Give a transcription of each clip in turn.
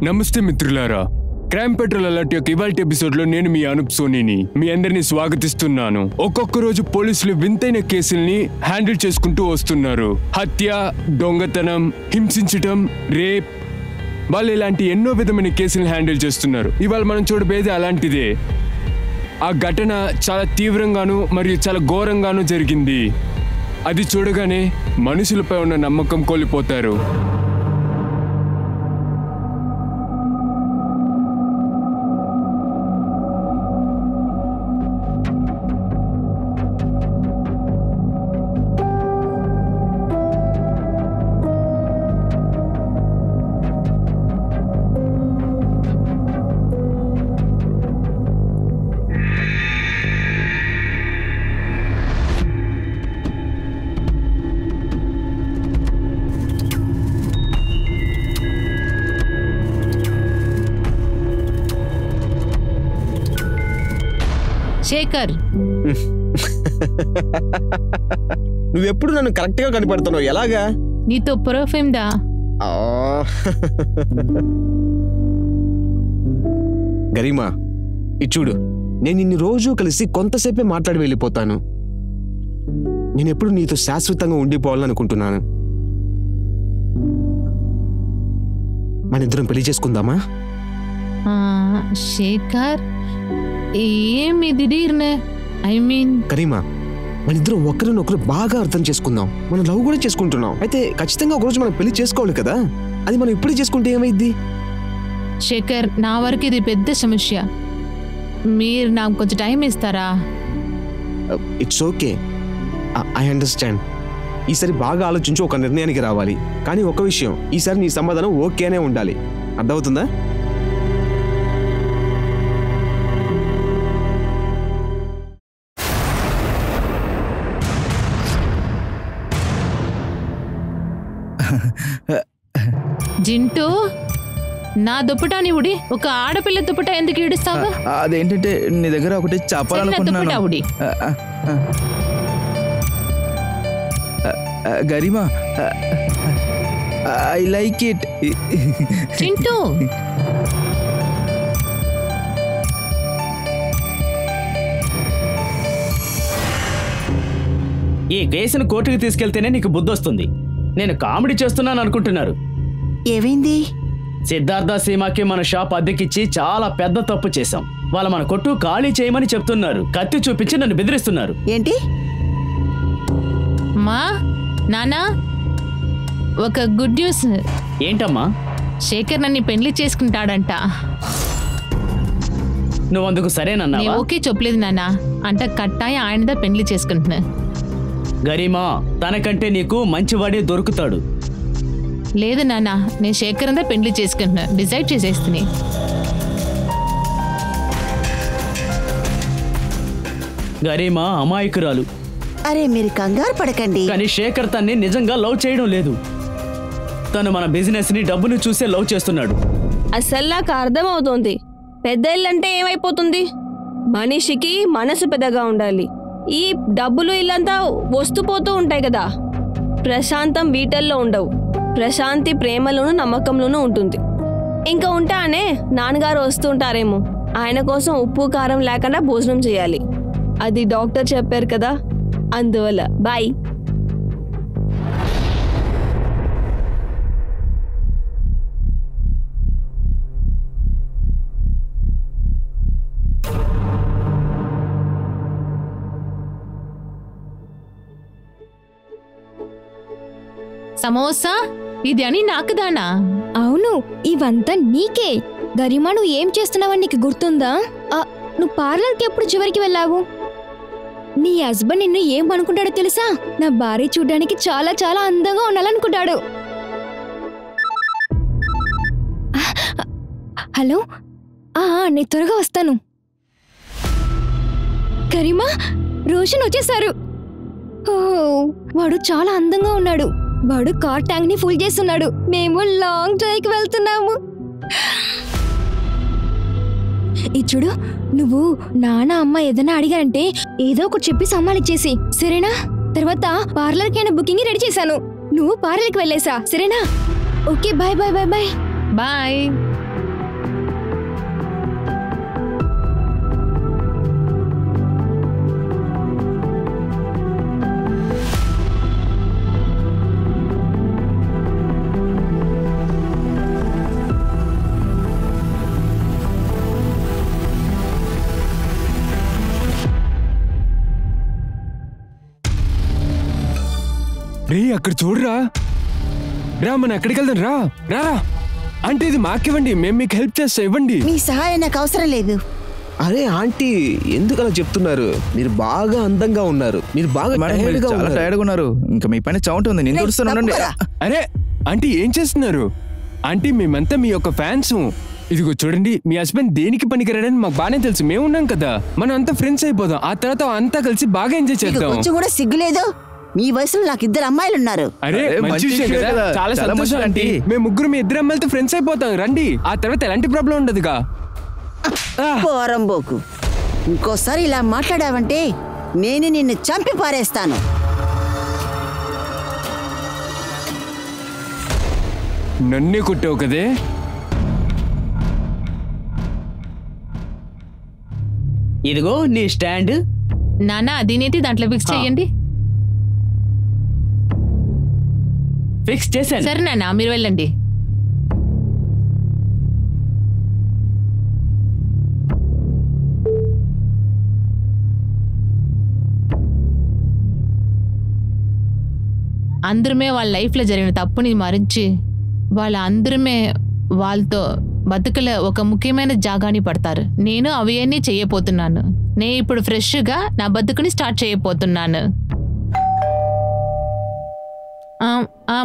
నమస్తే మిత్రులారా, crime petrol alert యొక్క ఇవాల్టి ఎపిసోడ్లో నేను మీ అనూప్ సోనీని మీ అందరినీ స్వాగతిస్తున్నాను. ఒక్కొక్క రోజు పోలీసులు వింతైన కేసుల్ని హ్యాండిల్ చేసుకుంటూ వస్తున్నారు. హత్య, దొంగతనం, హింసించటం, రేప్, వాళ్ళు ఇలాంటి ఎన్నో విధమైన కేసులను హ్యాండిల్ చేస్తున్నారు. ఇవాళ మనం చూడబోయేది అలాంటిదే. ఆ ఘటన చాలా తీవ్రంగాను మరియు చాలా ఘోరంగాను జరిగింది. అది చూడగానే మనుషులపై ఉన్న నమ్మకం కోల్పోతారు. శేఖర్, నువ్వెప్పుడు నన్ను కరెక్ట్ గా కనిపెడుతున్నావు. ఎలాగా? నీతో పర్ఫ్యూమ్ దా. గరిమా, ఇది చూడు, నేను ఇన్ని రోజు కలిసి కొంతసేపే మాట్లాడి వెళ్ళిపోతాను. నేను ఎప్పుడు నీతో శాశ్వతంగా ఉండిపోవాలనుకుంటున్నాను. మనిద్దరం పెళ్లి చేసుకుందామా? శేఖర్, ఏమి దిడీర్నే? కరీమా, మనిద్దరం ఒకరినొకరు బాగా అర్థం చేసుకుందాం. మనం లవ్ కూడా చేసుకుంటున్నాం. అయితే ఖచ్చితంగా ఒకరోజు మనం పెళ్లి చేసుకోవాలి కదా. అది మనం ఇప్పుడే చేసుకుంటే ఏమైద్ది? శేఖర్, నా వరకు ఇది పెద్ద సమస్య. మీరు నాకు కొంచెం టైం ఇస్తారా? It's okay, I understand. ఈసారి బాగా ఆలోచించి ఒక నిర్ణయానికి రావాలి. కానీ ఒక విషయం, ఈసారి నీ సమాధానం ఓకేనే ఉండాలి. అర్థమవుతుందా? జింటూ, నా దుప్పటాని ఉడి, ఒక ఆడపిల్ల దుప్పట ఎందుకు ఈడుస్తావు? అదేంటంటే నీ దగ్గర ఒకటి చెప్పాలనుకుంటున్నాను. Garima, I like it. Jintu, ఈ కేసును కోర్టుకు తీసుకెళ్తేనే నీకు బుద్ధి వస్తుంది. నేను కామెడీ చేస్తున్నాను అనుకుంటున్నారు. ఏమైంది? సిద్ధార్థ సీమాకి మన షాప్ అద్దెకిచ్చి చాలా పెద్ద తప్పు చేశాం. వాళ్ళు మన కొట్టు ఖాళీ చేయమని చెప్తున్నారు. కత్తి చూపించి నన్ను బెదిరిస్తున్నారు. ఏంటి? మా నానా, ఒక గుడ్ న్యూస్. ఏంటమ్మా? శేఖర్ నన్ను పెళ్లి చేసుకుంటాడంట. నువ్వు అందుకు సరేనన్నా? ఓకే చెప్పలేదు నాన్న. అంట కట్టాయి ఆయనదా పెళ్లి చేసుకుంటున్నా. గరిమా, తనకంటే నీకు మంచివాడే దొరుకుతాడు. లేదు నాన్న, నేను శేఖర్ అంతా పెళ్లి చేసుకుంటున్నా. డిసైడ్ చేసేస్తుంది. గరిమా అమాయకురాలు. అరే మీరు కంగారు పడకండి. కానీ శేఖర్ తన్ని నిజంగా లవ్ చేయడం లేదు. తను మన బిజినెస్ ని, డబ్బును చూసే లవ్ చేస్తున్నాడు. అసలు నాకు అర్థమవుతోంది. పెద్ద ఇల్లంటే ఏమైపోతుంది? మనిషికి మనసు పెద్దగా ఉండాలి. ఈ డబ్బులు ఇల్లంతా వస్తుపోతూ ఉంటాయి కదా. ప్రశాంతం వీటల్లో ఉండవు. ప్రశాంతి ప్రేమలోను, నమ్మకంలోనూ ఉంటుంది. ఇంకా ఉంటానే నాన్నగారు వస్తుంటారేమో. ఆయన కోసం ఉప్పు కారం లేకుండా భోజనం చేయాలి. అది డాక్టర్ చెప్పారు కదా, అందువల్ల. బాయ్. సమోసా, ఇది అని నాకు దానా? అవును, ఇవంతా నీకే. గరిమా, నువ్వు ఏం చేస్తున్నావని నీకు గుర్తుందా? నువ్వు పార్లర్కి ఎప్పుడు చివరికి వెళ్ళావు? నీ హస్బెండ్ నిన్ను ఏం అనుకుంటాడో తెలుసా? నా భార్య చూడడానికి చాలా చాలా అందంగా ఉండాలనుకుంటాడు. హలో, నేను త్వరగా వస్తాను. గరిమా, రోషన్ వచ్చేసారు. వాడు చాలా అందంగా ఉన్నాడు. వాడు కార్ ట్యాంక్ ని ఫుల్ చేస్తున్నాడు. మేము లాంగ్ డ్రైవ్కి వెళ్తున్నాము. ఇచ్చుడు, నువ్వు నాన్న అమ్మ ఏదైనా అడిగారంటే ఏదో ఒకటి చెప్పి సమ్మాలిచ్చేసి, సరేనా? తర్వాత పార్లర్కి అయినా బుకింగ్ రెడీ చేశాను. నువ్వు పార్లర్కి వెళ్ళేసా, సరేనా? Okay, bye bye bye bye bye. రే అక్కడ చూడరా, రా మనం ఎక్కడికి వెళ్దాం, రా రా. అంటే ఇది మాకివ్వండి, మేము మీకు హెల్ప్ చేస్తాం, ఇవ్వండి. మీ సహాయం నాకు అవసరం లేదు. అరే ఆంటీ ఎందుకు అలా చెప్తున్నారు? మీరు బాగా అందంగా ఉన్నారు, మీరు బాగా మేడం మీరు tired గా చాలా ఉన్నారు. టైర్డ్గా ఉన్నారు. ఇంకా మీ పైన చౌంట్ ఉంది, నేను చూస్తాను ఉండండి. అరే ఆంటీ ఏం చేస్తున్నారు? ఆంటీ మేమంతా మీ యొక్క ఫ్యాన్స్. ఇదిగో చూడండి, మీ హస్బెండ్ దేనికి పనికిరాడని మాకు బాగానే తెలుసు. మేము ఉన్నాం కదా, మనం అంతా ఫ్రెండ్స్ అయిపోదాం. ఆ తర్వాత అంతా కలిసి బాగా ఎంజాయ్ మీకు చేద్దాం. కొంచెం కూడా సిగ్గులేదు? మీ వయసులో నాకు 2 అమ్మాయిలు ఉన్నారు. అరే అరే, మంచి మంచి విషయం విషయం కదా, కదా. చాలా చాలా సంతోషం మంచిది ఆంటీ. ఆంటీ. మేము ముగ్గురు మీ 2 అమ్మాయిలతో ఫ్రెండ్స్ అయిపోతాం, రండి. ఆ తర్వాత ఎలాంటి ప్రాబ్లం ఉండదుగా. పోరంబోకు, ఇంకోసారి ఇలా మాట్లాడావంటే నేను నిన్ను చంపి పారేస్తాను. నన్నే కొట్టావు కదే. ఇదిగో నీ స్టాండ్. నాన్న అదినేది దాంట్లో ఫిక్స్ చేయండి. ఫిక్స్ చేశాను. సరే నాన్న మీరు వెళ్ళండి. అందరమే వాళ్ళ లైఫ్లో జరిగిన తప్పుని మరించి వాళ్ళందరమే వాళ్ళతో బతుకుల ఒక ముఖ్యమైన జాగాని పడతారు. నేను అవన్నీ చేయబోతున్నాను. నేను ఇప్పుడు ఫ్రెష్గా నా బతుకుని స్టార్ట్ చేయబోతున్నాను.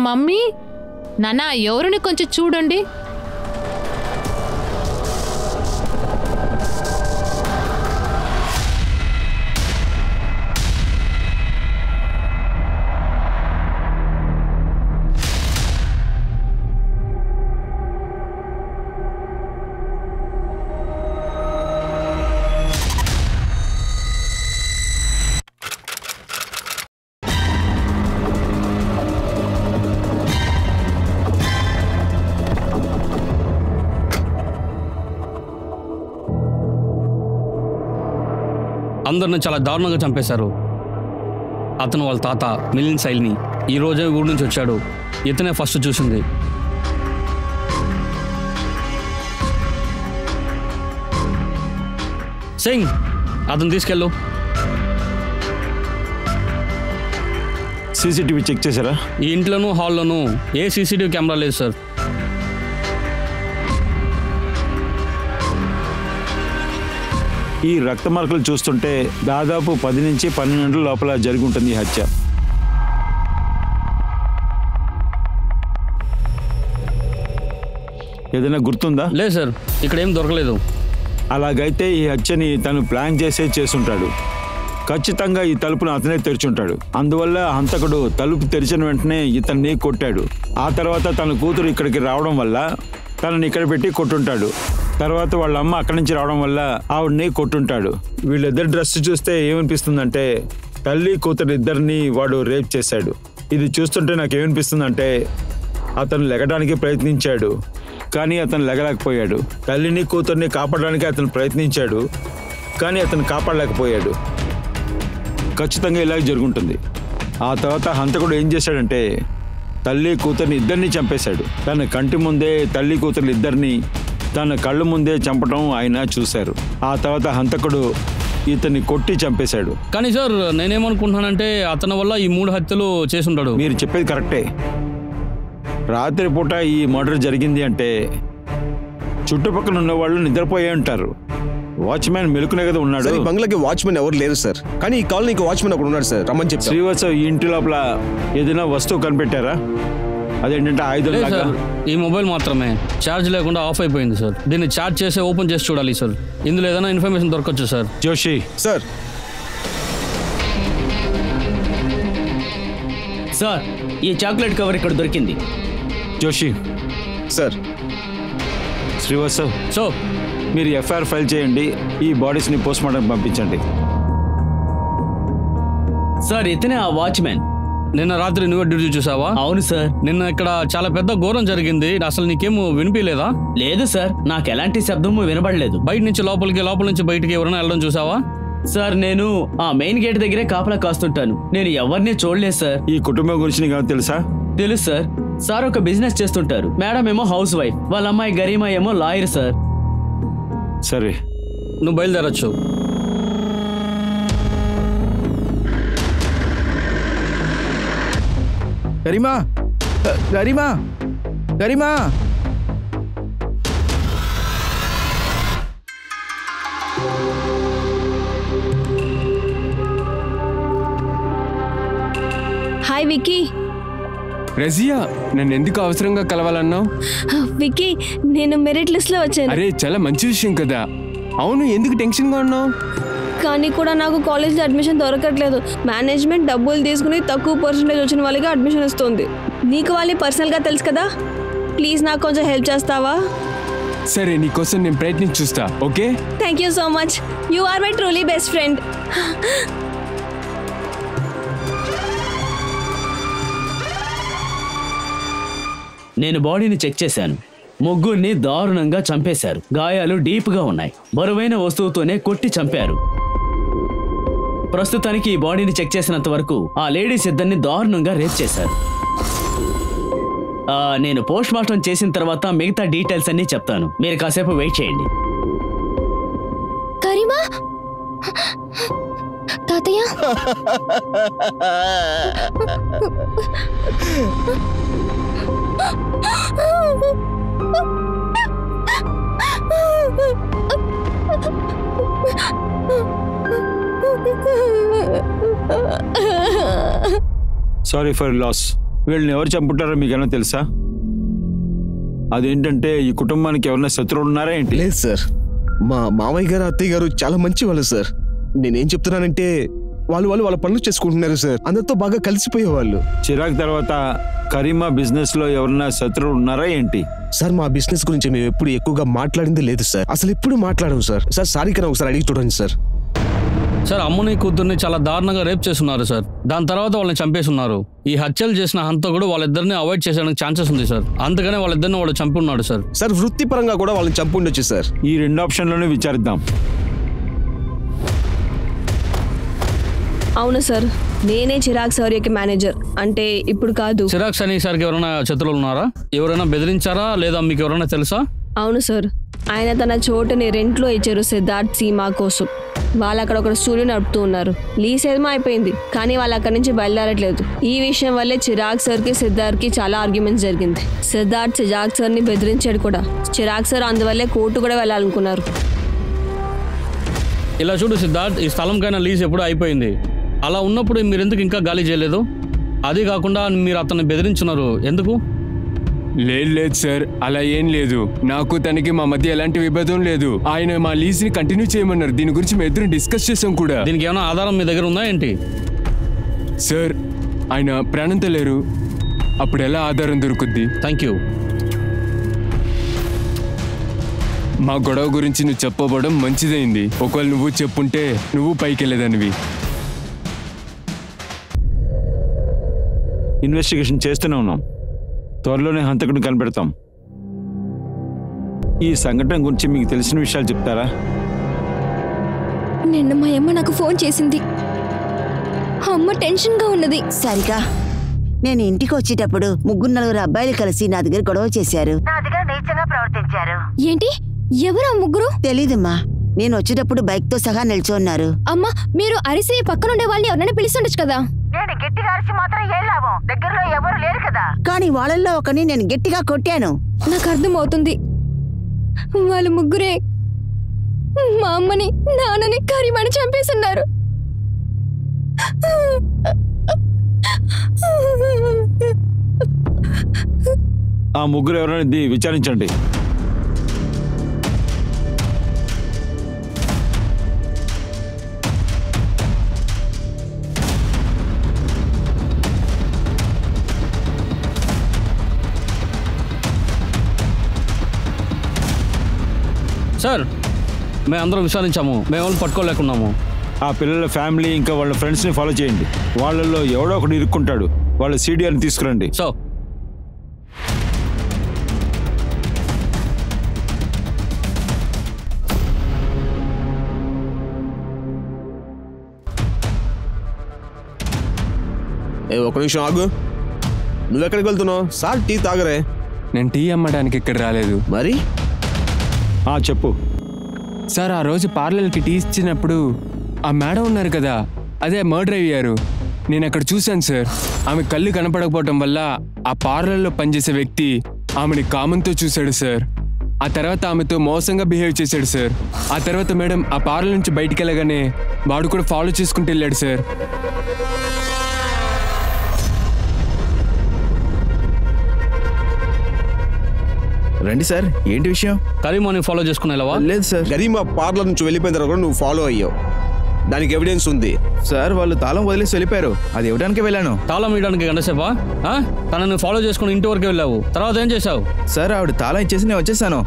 మమ్మీ నాన్న ఎవరిని కొంచెం చూడండి. అందరిని చాలా దారుణంగా చంపేశారు. అతను వాళ్ళ తాత మిలింద్ సైల్ని ఈ రోజే ఊరి నుంచి వచ్చాడు. ఇతనే ఫస్ట్ చూసింది. సింగ్ అతను తీసుకెళ్ళు. సీసీటీవీ చెక్ చేశారా? ఈ ఇంట్లోనూ హాల్లోనూ ఏ సీసీటీవీ కెమెరా లేదు సార్. ఈ రక్త మార్కులు చూస్తుంటే దాదాపు 10 నుంచి 12 గంటల లోపల జరిగి ఉంటుంది ఈ హత్య. ఏదైనా గుర్తుందా? లేదు సార్, ఇక్కడ ఏం దొరకలేదు. అలాగైతే ఈ హత్యని తను ప్లాన్ చేసే చేసుంటాడు. ఖచ్చితంగా ఈ తలుపును అతనే తెరిచుంటాడు. అందువల్ల హంతకుడు తలుపు తెరిచిన వెంటనే ఇతన్ని కొట్టాడు. ఆ తర్వాత తన కూతురు ఇక్కడికి రావడం వల్ల తనని ఇక్కడ పెట్టి కొట్టుంటాడు. తర్వాత వాళ్ళ అమ్మ అక్కడి నుంచి రావడం వల్ల ఆవిడ్ని కొట్టుంటాడు. వీళ్ళిద్దరి డ్రెస్ చూస్తే ఏమనిపిస్తుందంటే తల్లి కూతురు ఇద్దరిని వాడు రేప్ చేశాడు. ఇది చూస్తుంటే నాకు ఏమనిపిస్తుందంటే అతను లెగడానికి ప్రయత్నించాడు, కానీ అతను లెగలేకపోయాడు. తల్లిని కూతుర్ని కాపాడడానికి అతను ప్రయత్నించాడు, కానీ అతను కాపాడలేకపోయాడు. ఖచ్చితంగా ఇలాగే జరుగుంటుంది. ఆ తర్వాత హంతకుడు ఏం చేశాడంటే తల్లి కూతుర్ని ఇద్దరిని చంపేశాడు. తన కంటి ముందే తల్లి కూతుర్ని ఇద్దరిని తన కళ్ళ ముందే చంపడం ఆయన చూశారు. ఆ తర్వాత హంతకుడు ఇతన్ని కొట్టి చంపేశాడు. కానీ సార్ నేనేమనుకుంటున్నానంటే అతని వల్ల ఈ 3 హత్యలు చేసుంటాడు. మీరు చెప్పేది కరెక్టే. రాత్రిపూట ఈ మర్డర్ జరిగింది అంటే చుట్టుపక్కల ఉన్న వాళ్ళు నిద్రపోయే ఉంటారు. వాచ్మ్యాన్ మెలుకునే కదా ఉన్నాడు. సార్, ఈ బంగ్లాకి వాచ్మెన్ ఎవరు లేరు సార్, కానీ ఈ కాలనీకి వాచ్మెన్ ఒకడు ఉన్నాడు సార్, రమ్మని చెప్పి. శ్రీవాత్సవ్ ఈ ఇంటి లోపల ఏదైనా వస్తువు కనిపెట్టారా? అదేంటంటే ఆయుధం లేదు లాగా. సార్, ఈ మొబైల్ మాత్రమే ఛార్జ్ లేకుండా ఆఫ్ అయిపోయింది సార్. దీన్ని ఛార్జ్ చేసి ఓపెన్ చేసి చూడాలి సార్. ఇందులో ఏదైనా ఇన్ఫర్మేషన్ దొరకచ్చు సార్. జోషి సార్, సార్ ఈ చాక్లెట్ కవర్ ఇక్కడ దొరికింది. జోషి సార్, శ్రీవాత్సవ్ సో మీరు ఎఫ్ఐఆర్ ఫైల్ చేయండి. ఈ బాడీస్ని పోస్ట్ మార్టం పంపించండి. సార్ ఇతనే ఆ వాచ్మెన్. నిన్న రాత్రి నువ్వే డ్యూటీ చూసావా? అవును సార్. నిన్న ఇక్కడ చాలా పెద్ద ఘోరం జరిగింది. అసలు నీకేమో వినిపించలేదా? లేదు సార్, నాకు ఎలాంటి శబ్దము వినబడలేదు. బయట నుంచి లోపలికి, లోపల నుంచి బయటికి ఎవరైనా వెళ్ళడం చూసావా? సార్ నేను ఆ మెయిన్ గేట్ దగ్గరే కాపలా కాస్తుంటాను. నేను ఎవరిని చూడలేదు సార్. ఈ కుటుంబం గురించి నీకు తెలుసా? తెలుసు సార్. సార్ ఒక బిజినెస్ చేస్తుంటారు. మేడం ఏమో హౌస్ వైఫ్, వాళ్ళ అమ్మాయి గరీమా ఏమో లాయర్ సార్. సరే, నువ్వు బయలుదేరచ్చు. గరిమా గరిమా గరిమా హాయ్ విక్కీ. రజియా, నన్ను ఎందుకు అవసరంగా కలవాలన్నావు? విక్కీ, నేను మెరిట్ లిస్ట్ లో వచ్చాను. అరే, చాలా మంచి విషయం కదా. అవును, ఎందుకు టెన్షన్గా ఉన్నావు? కానీ కూడా నాకు కాలేజ్లో అడ్మిషన్ దొరకట్లేదు. మేనేజ్మెంట్ డబ్బులు తీసుకుని తక్కువ పర్సెంటేజ్ వచ్చిన వాళ్ళకి అడ్మిషన్ ఇస్తుంది. నీకు వాళ్ళు పర్సనల్గా తెలుసు కదా, ప్లీజ్ నాకు కొంచెం హెల్ప్ చేస్తావా? సరే, నీకోసం నేను ప్రయత్నించి చూస్తా. Okay, thank you so much. You are my truly best friend. నేను బాడీని చెక్ చేశాను. ముగ్గురిని దారుణంగా చంపేశారు. గాయాలు డీప్గా ఉన్నాయి. బరువైన వస్తువుతోనే కొట్టి చంపారు. ప్రస్తుతానికి ఈ బాడీని చెక్ చేసినంత వరకు ఆ లేడీస్ ఇద్దరిని దారుణంగా రేప్ చేశారు. నేను పోస్ట్ మార్టం చేసిన తర్వాత మిగతా డీటెయిల్స్ అన్నీ చెప్తాను. మీరు కాసేపు వెయిట్ చేయండి. కరీమా, తాతయ్య. Sorry for loss. వీళ్ళని ఎవరు చంపుంటారో మీకేమైనా తెలుసా? అదేంటంటే ఈ కుటుంబానికి ఎవరైనా శత్రువులు ఉన్నారా ఏంటి? లేదు సార్, మా మామయ్య గారు అత్తయ్య గారు చాలా మంచి వాళ్ళు సార్. నేనేం చెప్తున్నానంటే వాళ్ళ పనులు చేసుకుంటున్నారు సార్. అందరితో బాగా కలిసిపోయేవాళ్ళు. చిరాకు తర్వాత కరీమా బిజినెస్ లో ఎవరైనా శత్రువులు ఉన్నారా ఏంటి? సార్, మా బిజినెస్ గురించి మేము ఎప్పుడు ఎక్కువగా మాట్లాడింది లేదు సార్. అసలు ఎప్పుడు మాట్లాడము సార్. సార్, సారీకన్నా ఒకసారి అడిగి చూడండి సార్. సార్, అమ్ముని కూతుర్ని చాలా దారుణంగా రేప్ చేస్తున్నారు సార్. దాని తర్వాత వాళ్ళని చంపేస్తున్నారు. ఈ హత్యలు చేసిన హంతకుడు వాళ్ళిద్దరిని అవాయిడ్ చేసేయడానికి ఛాన్సెస్ ఉంది సార్. అందుకనే వాళ్ళిద్దరిని వాడు చంపి ఉన్నాడు సార్. సార్, వృత్తిపరంగా కూడా వాళ్ళని చంపి ఉండొచ్చు సార్. ఈ 2 ఆప్షన్లోనే విచారిద్దాం. అవును సార్, నేనే చిరాగ్ సౌర్యకి మేనేజర్. అంటే ఇప్పుడు కాదు. చిరాగ్ సని సార్కి ఎవరైనా శత్రువులు ఉన్నారా? ఎవరైనా బెదిరించారా లేదా మీకు ఎవరైనా తెలుసా? అవును సార్, ఆయన తన చోటుని రెంట్లో ఇచ్చారు సిద్ధార్థ్ సీమా కోసం. వాళ్ళు అక్కడ ఒక స్టూడియో నడుపుతూ ఉన్నారు. లీజ్ ఏమో అయిపోయింది, కానీ వాళ్ళు అక్కడి నుంచి బయలుదేరట్లేదు. ఈ విషయం వల్లే చిరాగ్ సార్కి సిద్ధార్థ్కి చాలా ఆర్గ్యుమెంట్స్ జరిగింది. సిద్ధార్థ్ చిరాగ్ సార్ని బెదిరించాడు కూడా. చిరాగ్ సార్ అందువల్లే కోర్టు కూడా వెళ్ళాలనుకున్నారు. ఇలా చూడు సిద్ధార్థ్, ఈ స్థలంకైనా లీజ్ ఎప్పుడు అయిపోయింది. అలా ఉన్నప్పుడు మీరు ఎందుకు ఇంకా గాలి చేయలేదు? అది కాకుండా మీరు అతన్ని బెదిరించున్నారు ఎందుకు? లేదు సార్, అలా ఏం లేదు. నాకు తనకి మా మధ్య ఎలాంటి విభేదం లేదు. ఆయన మా లీజ్ని కంటిన్యూ చేయమన్నారు. దీని గురించి మేము ఇద్దరం డిస్కస్ చేసాం కూడా. దీనికి ఏమైనా ఆధారం మీ దగ్గర ఉందా ఏంటి? సార్, ఆయన ప్రాణంతో లేరు. అప్పుడు ఎలా ఆధారం దొరుకుద్ది? Thank you. మా గొడవ గురించి నువ్వు చెప్పబడడం మంచిదైంది. ఒకవేళ నువ్వు చెప్పుంటే నువ్వు పైకి వెళ్ళేదానివి. ఇన్వెస్టిగేషన్ చేస్తూనే ఉన్నాం. త్వరలోనే హంతకుడిని కనిపెడతాం. ఈ సంఘటన గురించి మీకు తెలిసిన విషయాలు చెప్తారా? నిన్న మా అమ్మ నాకు ఫోన్ చేసింది. అమ్మ టెన్షన్గా ఉన్నది. సరిగా నేను ఇంటికి వచ్చేటప్పుడు 3-4 అబ్బాయిలు కలిసి నా దగ్గర గొడవ చేశారు. నా దగ్గర నీచంగా ప్రవర్తించారు. ఏంటి? ఎవరు ఆ ముగ్గురు? తెలీదమ్మా. నేను వచ్చేటప్పుడు బైక్ తో సహా నిల్చోన్నారు. అమ్మా, మీరు అరిసి పక్కనుండే వాళ్ళని ఎవరైనా పిలుస్తుండొచ్చు కదా. నేను గట్టిగా అరిచి మాత్రం ఏం లాభం? దగ్గరలో ఎవరు లేరు కదా. కానీ వాళ్ళల్లో ఒకని నేను గట్టిగా కొట్టాను. నాకు అర్థం అవుతుంది. వాళ్ళ ముగ్గురే మా అమ్మని, నాన్నని, కరీమాని చంపేస్తున్నారు. ఆ ముగ్గురు ఎవరైనా విచారించండి. సార్, మేము అందరం విచారించాము. మేము వాళ్ళని పట్టుకోలేకున్నాము. ఆ పిల్లల ఫ్యామిలీ ఇంకా వాళ్ళ ఫ్రెండ్స్ని ఫాలో చేయండి. వాళ్ళల్లో ఎవడో ఒకడు ఇరుక్కుంటాడు. వాళ్ళ సీడీఆర్ని తీసుకురండి. సో ఒక నిమిషం ఆగు. నువ్వెక్కడికి వెళ్తున్నావు? సార్, టీ తాగరే. నేను టీ అమ్మడానికి ఇక్కడ రాలేదు. మరి చెప్పు. సార్, ఆ రోజు పార్లర్కి టీ ఇచ్చినప్పుడు ఆ మేడం ఉన్నారు కదా, అదే మర్డర్ అయ్యారు. నేను అక్కడ చూశాను సార్. ఆమె కళ్ళు కనపడకపోవటం వల్ల ఆ పార్లర్లో పనిచేసే వ్యక్తి ఆమెని కామంతో చూశాడు సార్. ఆ తర్వాత ఆమెతో మోసంగా బిహేవ్ చేశాడు సార్. ఆ తర్వాత మేడం ఆ పార్లర్ నుంచి బయటికి వెళ్ళగానే వాడు కూడా ఫాలో చేసుకుంటూ వెళ్ళాడు సార్. రండి సార్, ఏంటి విషయం? కరీమాని ఫాలో చేసుకునేలావా? లేదు సార్. గరీమా పార్లర్ నుంచి వెళ్ళిపోయిన తర్వాత నువ్వు ఫాలో అయ్యావు, దానికి ఎవిడెన్స్ ఉంది సార్. వాళ్ళు తాళం వదిలేసి వెళ్ళిపోయారు, అది ఇవ్వడానికి వెళ్ళాను. తాళం ఇవ్వడానికి గంటసేపా? తనని ఫాలో చేసుకుని ఇంటి వరకు వెళ్ళావు, తర్వాత ఏం చేశావు? సార్ ఆవిడ తాళం ఇచ్చేసి నేను వచ్చేసాను.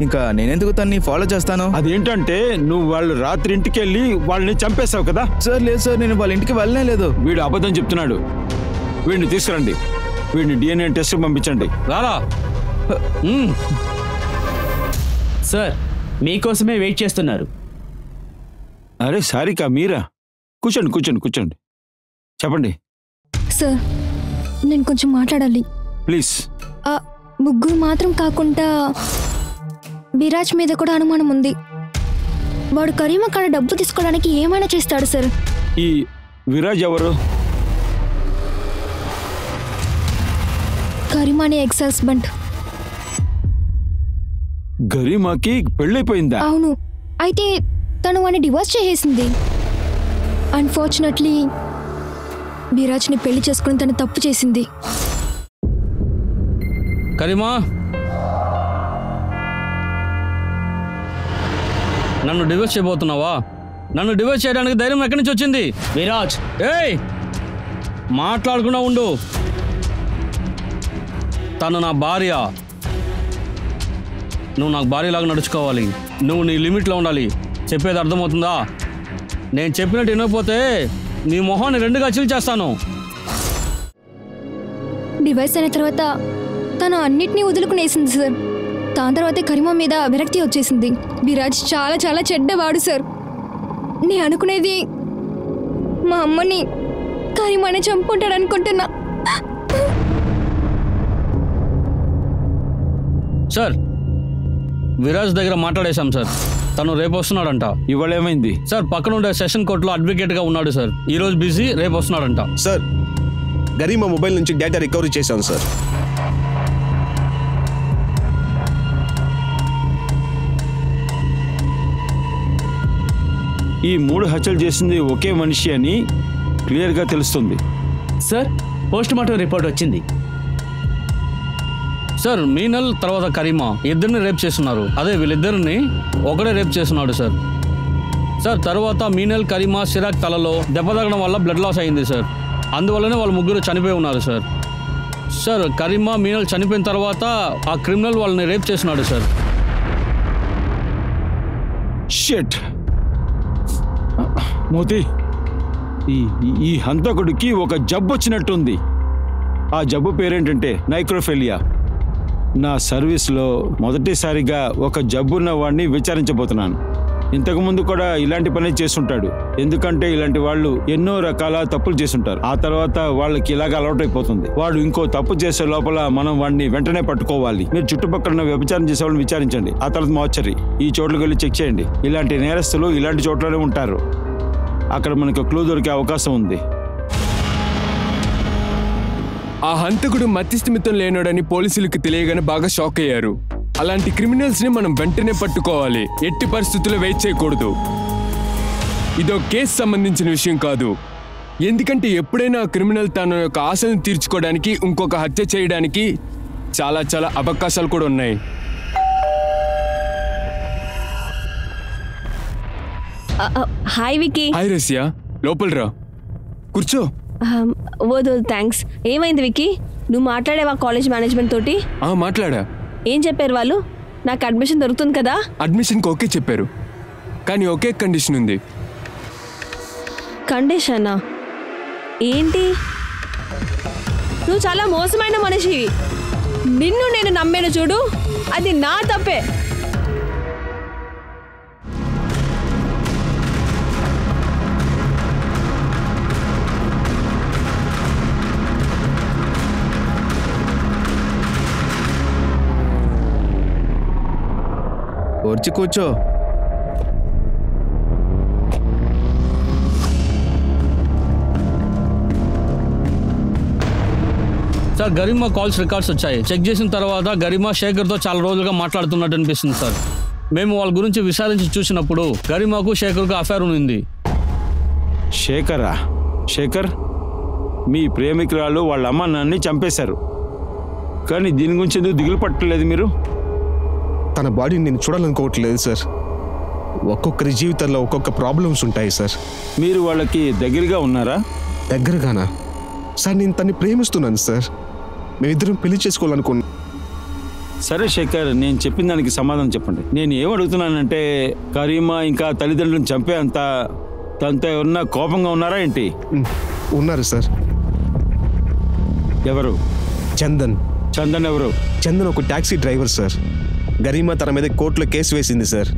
ఇంకా నేనెందుకు తన్ని ఫాలో చేస్తాను? అదేంటంటే నువ్వు వాళ్ళు రాత్రి ఇంటికి వెళ్ళి వాళ్ళని చంపేశావు కదా? సార్ లేదు సార్, నేను వాళ్ళ ఇంటికి వెళ్ళనే లేదు. వీడు అబద్ధం చెప్తున్నాడు. వీడిని తీసుకురండి, వీడిని DNA టెస్ట్ పంపించండి. రారా. సార్ మీకోసమే వెయిట్ చేస్తున్నారు. అరే సారికా, మీరా? కూర్చోండి కూర్చోండి కూర్చోండి, చెప్పండి. సార్ నేను కొంచెం మాట్లాడాలి ప్లీజ్. ముగ్గురు మాత్రం కాకుండా విరాజ్ మీద కూడా అనుమానం ఉంది. వాడు కరీమా కాడ డబ్బు తీసుకోవడానికి ఏమైనా చేస్తాడు సార్. ఈ విరాజ్ ఎవరు? కరీమాని ఎక్స్ హస్బెండ్. గరీమాకి పెళ్ళైపోయిందా? అవును, అయితే తను వాడిని డివోర్స్ చేసేసింది. అన్ఫార్చునేట్లీ విరాజ్ని పెళ్లి చేసుకుని తను తప్పు చేసింది. కరీమా, నన్ను డివోర్స్ చేయబోతున్నావా? నన్ను డివోర్స్ చేయడానికి ధైర్యం ఎక్కడి నుంచి వచ్చింది? విరాజ్, ఏయ్ మాట్లాడకుండా ఉండు. తను నా భార్య, నువ్వు నాకు భార్యలాగా నడుచుకోవాలి. నువ్వు నీ లిమిట్లో ఉండాలి. చెప్పేది అర్థమవుతుందా? నేను చెప్పినట్టు వినకపోతే నీ మొహాన్ని రెండుగా చీల్చేస్తాను. డివైస్ అయిన తర్వాత తను అన్నిటినీ వదులుకునేసింది సార్. దాని తర్వాతే కరీమా మీద విరక్తి వచ్చేసింది. విరాజ్ చాలా చాలా చెడ్డవాడు సార్. నేను అనుకునేది మా అమ్మని కరీమాని చంపుకుంటాడు అనుకుంటున్నా. సార్ విరాజ్ దగ్గర మాట్లాడేశాం సార్. తను రేపు వస్తున్నాడంట. ఇవాళ ఏమైంది సార్? పక్కన ఉండే సెషన్ కోర్టులో అడ్వకేట్గా ఉన్నాడు సార్. ఈరోజు బిజీ, రేపు వస్తున్నాడంట. సార్ గరీమా మొబైల్ నుంచి డేటా రికవరీ చేశాను సార్. ఈ 3 హత్యలు చేసింది ఒకే మనిషి అని క్లియర్గా తెలుస్తుంది. సార్ పోస్ట్ మార్టం రిపోర్ట్ వచ్చింది. సార్ మీనల్ తర్వాత కరీమా ఇద్దరిని రేప్ చేస్తున్నారు. అదే వీళ్ళిద్దరిని ఒకడే రేప్ చేస్తున్నాడు సార్. సార్ తర్వాత మీనల్, కరీమా, సిరాక్ తలలో దెబ్బ తగడం వల్ల బ్లడ్ లాస్ అయింది సార్. అందువల్లనే వాళ్ళు ముగ్గురు చనిపోయి ఉన్నారు సార్. సార్ కరీమా, మీనల్ చనిపోయిన తర్వాత ఆ క్రిమినల్ వాళ్ళని రేప్ చేస్తున్నాడు సార్. షిట్. మోతి, ఈ హంతకుడికి ఒక జబ్బు వచ్చినట్టుంది. ఆ జబ్బు పేరేంటంటే నైక్రోఫెలియా. నా సర్వీస్లో మొదటిసారిగా ఒక జబ్బున్న వాడిని విచారించబోతున్నాను. ఇంతకుముందు కూడా ఇలాంటి పని చేస్తుంటాడు. ఎందుకంటే ఇలాంటి వాళ్ళు ఎన్నో రకాల తప్పులు చేస్తుంటారు. ఆ తర్వాత వాళ్ళకి ఇలాగ అలవాటు అయిపోతుంది. వాడు ఇంకో తప్పు చేసే లోపల మనం వాడిని వెంటనే పట్టుకోవాలి. మీరు చుట్టుపక్కల వ్యభిచారం చేసే వాళ్ళని విచారించండి. ఆ తర్వాత మార్చరీ ఈ చోట్లకి వెళ్ళి చెక్ చేయండి. ఇలాంటి నేరస్తులు ఇలాంటి చోట్లనే ఉంటారు. అక్కడ మనకు క్లూ దొరికే అవకాశం ఉంది. ఆ హంతకుడు మతిస్థిమితం లేనోడని పోలీసులకు తెలియగానే బాగా షాక్ అయ్యారు. అలాంటి క్రిమినల్స్ ని మనం వెంటనే పట్టుకోవాలి. ఎట్టి పరిస్థితుల్లో వెయిట్ చేయకూడదు. ఇదో కేసు సంబంధించిన విషయం కాదు. ఎందుకంటే ఎప్పుడైనా క్రిమినల్ తన యొక్క ఆశలను తీర్చుకోవడానికి ఇంకొక హత్య చేయడానికి చాలా చాలా అవకాశాలు కూడా ఉన్నాయి. Hi wiki. హాయ్ రష్యా, లోపల రా, కూర్చో. వద్దు థ్యాంక్స్. ఏమైంది వికీ? నువ్వు మాట్లాడేవా కాలేజ్ మేనేజ్మెంట్ తోటి? మాట్లాడా. ఏం చెప్పారు వాళ్ళు? నాకు అడ్మిషన్ దొరుకుతుంది కదా? అడ్మిషన్కి ఓకే చెప్పారు, కానీ ఒకే కండిషన్ ఉంది. కండిషనా? ఏంటి? నువ్వు చాలా మోసమైన మనిషివి. నిన్ను నేను నమ్మాను చూడు, అది నా తప్పే. వచ్చి కూర్చో. సార్ గరిమా కాల్స్ రికార్డ్స్ వచ్చాయి. చెక్ చేసిన తర్వాత గరిమా శేఖర్తో చాలా రోజులుగా మాట్లాడుతున్నట్టు అనిపిస్తుంది సార్. మేము వాళ్ళ గురించి విచారించి చూసినప్పుడు గరిమాకు శేఖర్కు అఫైర్ ఉంది. శేఖరా? శేఖర్ మీ ప్రేమికురాలు వాళ్ళ అమ్మ నాన్ని చంపేశారు, కానీ దీని గురించి ఎందుకు దిగులు పట్టలేదు మీరు? తన బాడీని నేను చూడాలనుకోవట్లేదు సార్. ఒక్కొక్కరి జీవితంలో ఒక్కొక్క ప్రాబ్లమ్స్ ఉంటాయి సార్. మీరు వాళ్ళకి దగ్గరగా ఉన్నారా? దగ్గరగానా సార్? నేను తన్ని ప్రేమిస్తున్నాను సార్. మేమిద్దరం పెళ్లి చేసుకోవాలనుకున్నాను. సరే శేఖర్, నేను చెప్పిన దానికి సమాధానం చెప్పండి. నేను ఏమడుగుతున్నానంటే, కరీమా ఇంకా తల్లిదండ్రులను చంపే అంత తనతో ఎవరన్నా కోపంగా ఉన్నారా ఏంటి? ఉన్నారు సార్. ఎవరు? చందన్. చందన్ ఎవరు? చందన్ ఒక ట్యాక్సీ డ్రైవర్ సార్. గరీమా తన మీద కోర్టులో కేసు వేసింది సార్.